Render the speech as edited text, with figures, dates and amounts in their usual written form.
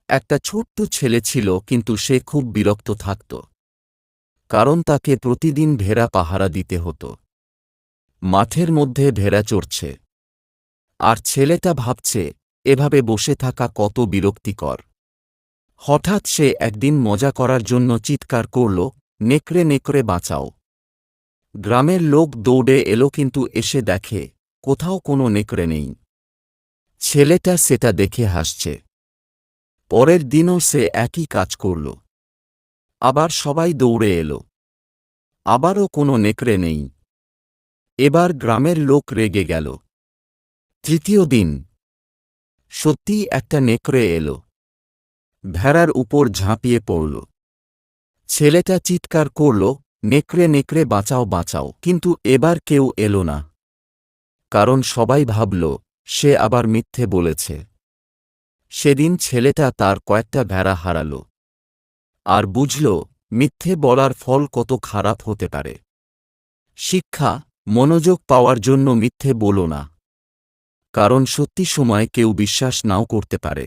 একটা ছোট্ট ছেলে ছিল, কিন্তু সে খুব বিরক্ত থাকত। কারণ তাকে প্রতিদিন ভেড়া পাহারা দিতে হতো। মাঠের মধ্যে ভেড়া চড়ছে, আর ছেলেটা ভাবছে এভাবে বসে থাকা কত বিরক্তিকর। হঠাৎ সে একদিন মজা করার জন্য চিৎকার করল, নেকড়ে নেকড়ে বাঁচাও। গ্রামের লোক দৌড়ে এলো, কিন্তু এসে দেখে কোথাও কোনো নেকড়ে নেই। ছেলেটা সেটা দেখে হাসছে। পরের দিনও সে একই কাজ করল। আবার সবাই দৌড়ে এলো, আবারও কোনো নেকড়ে নেই। এবার গ্রামের লোক রেগে গেল। তৃতীয় দিন সত্যিই একটা নেকড়ে এলো, ভেড়ার উপর ঝাঁপিয়ে পড়ল। ছেলেটা চিৎকার করল, নেকড়ে নেকড়ে বাঁচাও বাঁচাও, কিন্তু এবার কেউ এলো না। কারণ সবাই ভাবল সে আবার মিথ্যে বলেছে। সেদিন ছেলেটা তার কয়েকটা ভেড়া হারাল, আর বুঝল মিথ্যে বলার ফল কত খারাপ হতে পারে। শিক্ষা: মনোযোগ পাওয়ার জন্য মিথ্যে বলো না, কারণ সত্যি সময় কেউ বিশ্বাস নাও করতে পারে।